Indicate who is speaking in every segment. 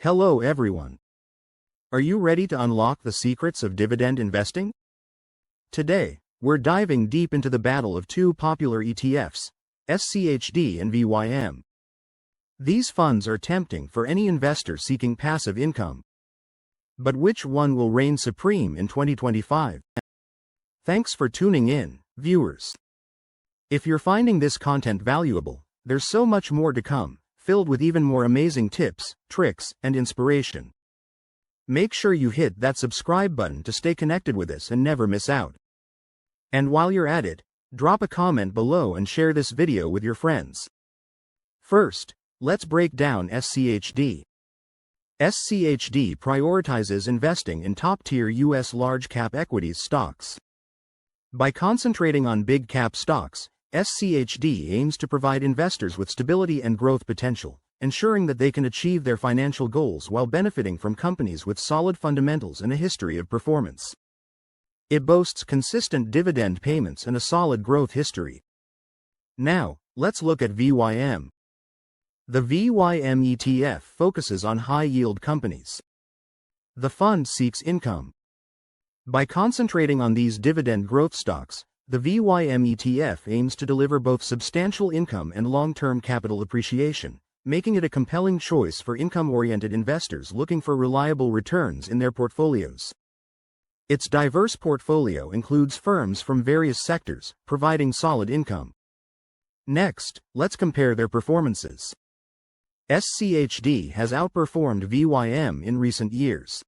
Speaker 1: Hello everyone. Are you ready to unlock the secrets of dividend investing? Today, we're diving deep into the battle of two popular ETFs, SCHD and VYM. These funds are tempting for any investor seeking passive income. But which one will reign supreme in 2025? Thanks for tuning in, viewers. If you're finding this content valuable, there's so much more to come, filled with even more amazing tips, tricks, and inspiration. Make sure you hit that subscribe button to stay connected with us and never miss out. And while you're at it, drop a comment below and share this video with your friends. First, let's break down SCHD. SCHD prioritizes investing in top-tier U.S. large-cap equities stocks. By concentrating on big-cap stocks, SCHD aims to provide investors with stability and growth potential, ensuring that they can achieve their financial goals while benefiting from companies with solid fundamentals and a history of performance. It boasts consistent dividend payments and a solid growth history. Now, let's look at VYM. The VYM ETF focuses on high-yield companies. The fund seeks income. By concentrating on these dividend growth stocks, the VYM ETF aims to deliver both substantial income and long-term capital appreciation, making it a compelling choice for income-oriented investors looking for reliable returns in their portfolios. Its diverse portfolio includes firms from various sectors, providing solid income. Next, let's compare their performances. SCHD has outperformed VYM in recent years.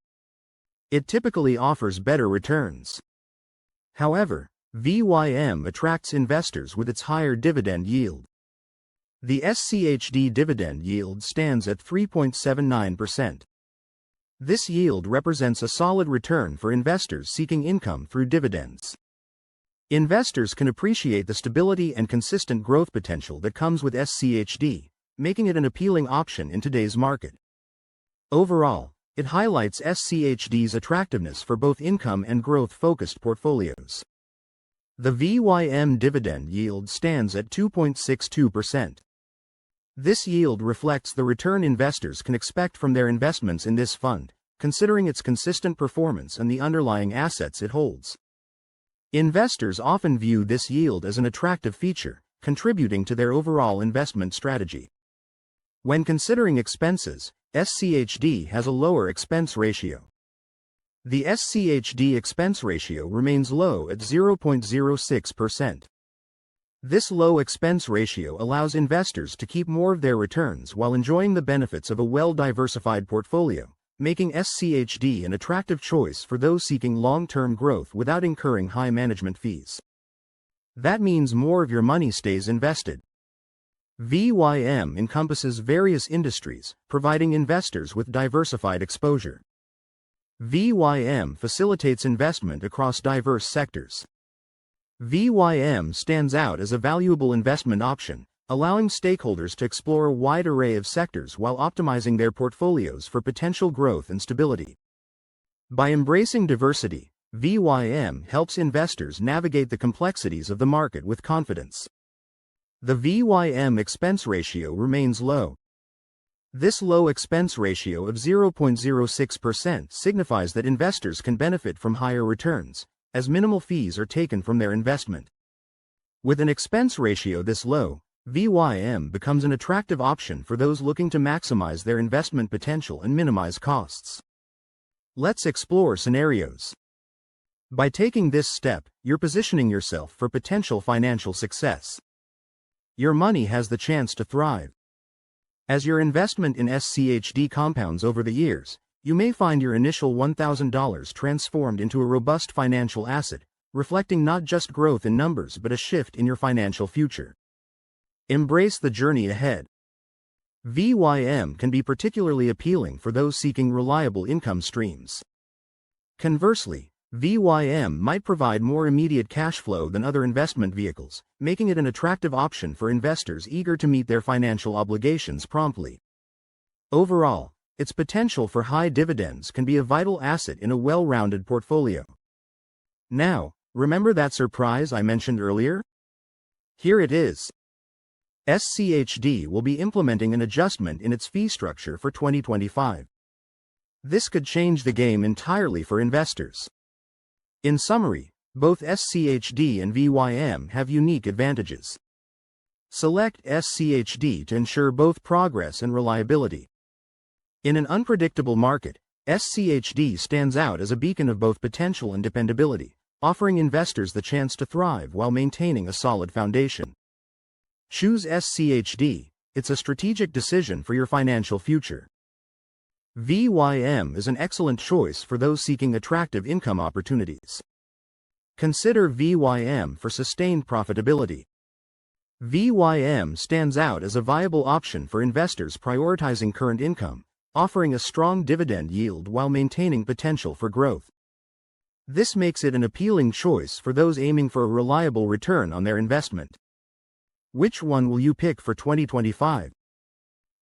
Speaker 1: It typically offers better returns. However, VYM attracts investors with its higher dividend yield. The SCHD dividend yield stands at 3.79%. This yield represents a solid return for investors seeking income through dividends. Investors can appreciate the stability and consistent growth potential that comes with SCHD, making it an appealing option in today's market. Overall, it highlights SCHD's attractiveness for both income and growth-focused portfolios. The VYM dividend yield stands at 2.62%. This yield reflects the return investors can expect from their investments in this fund, considering its consistent performance and the underlying assets it holds. Investors often view this yield as an attractive feature, contributing to their overall investment strategy. When considering expenses, SCHD has a lower expense ratio. The SCHD expense ratio remains low at 0.06%. This low expense ratio allows investors to keep more of their returns while enjoying the benefits of a well-diversified portfolio, making SCHD an attractive choice for those seeking long-term growth without incurring high management fees. That means more of your money stays invested. VYM encompasses various industries, providing investors with diversified exposure. VYM facilitates investment across diverse sectors. VYM stands out as a valuable investment option, allowing stakeholders to explore a wide array of sectors while optimizing their portfolios for potential growth and stability. By embracing diversity, VYM helps investors navigate the complexities of the market with confidence. The VYM expense ratio remains low. This low expense ratio of 0.06% signifies that investors can benefit from higher returns, as minimal fees are taken from their investment. With an expense ratio this low, VYM becomes an attractive option for those looking to maximize their investment potential and minimize costs. Let's explore scenarios. By taking this step, you're positioning yourself for potential financial success. Your money has the chance to thrive. As your investment in SCHD compounds over the years, you may find your initial $1,000 transformed into a robust financial asset, reflecting not just growth in numbers but a shift in your financial future. Embrace the journey ahead. VYM can be particularly appealing for those seeking reliable income streams. Conversely, VYM might provide more immediate cash flow than other investment vehicles, making it an attractive option for investors eager to meet their financial obligations promptly. Overall, its potential for high dividends can be a vital asset in a well-rounded portfolio. Now, remember that surprise I mentioned earlier? Here it is. SCHD will be implementing an adjustment in its fee structure for 2025. This could change the game entirely for investors. In summary, both SCHD and VYM have unique advantages. Select SCHD to ensure both progress and reliability. In an unpredictable market, SCHD stands out as a beacon of both potential and dependability, offering investors the chance to thrive while maintaining a solid foundation. Choose SCHD, it's a strategic decision for your financial future. VYM is an excellent choice for those seeking attractive income opportunities. Consider VYM for sustained profitability. VYM stands out as a viable option for investors prioritizing current income, offering a strong dividend yield while maintaining potential for growth. This makes it an appealing choice for those aiming for a reliable return on their investment. Which one will you pick for 2025?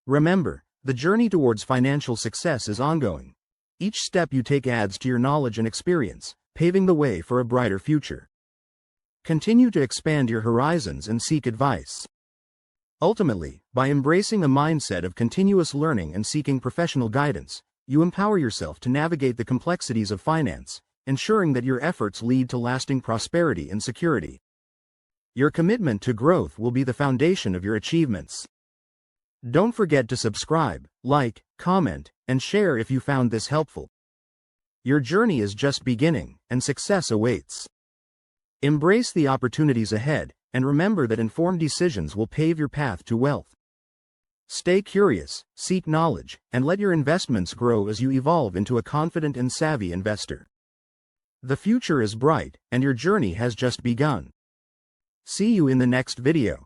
Speaker 1: Remember, the journey towards financial success is ongoing. Each step you take adds to your knowledge and experience, paving the way for a brighter future. Continue to expand your horizons and seek advice. Ultimately, by embracing a mindset of continuous learning and seeking professional guidance, you empower yourself to navigate the complexities of finance, ensuring that your efforts lead to lasting prosperity and security. Your commitment to growth will be the foundation of your achievements. Don't forget to subscribe, like, comment, and share if you found this helpful. Your journey is just beginning, and success awaits. Embrace the opportunities ahead, and remember that informed decisions will pave your path to wealth. Stay curious, seek knowledge, and let your investments grow as you evolve into a confident and savvy investor. The future is bright, and your journey has just begun. See you in the next video.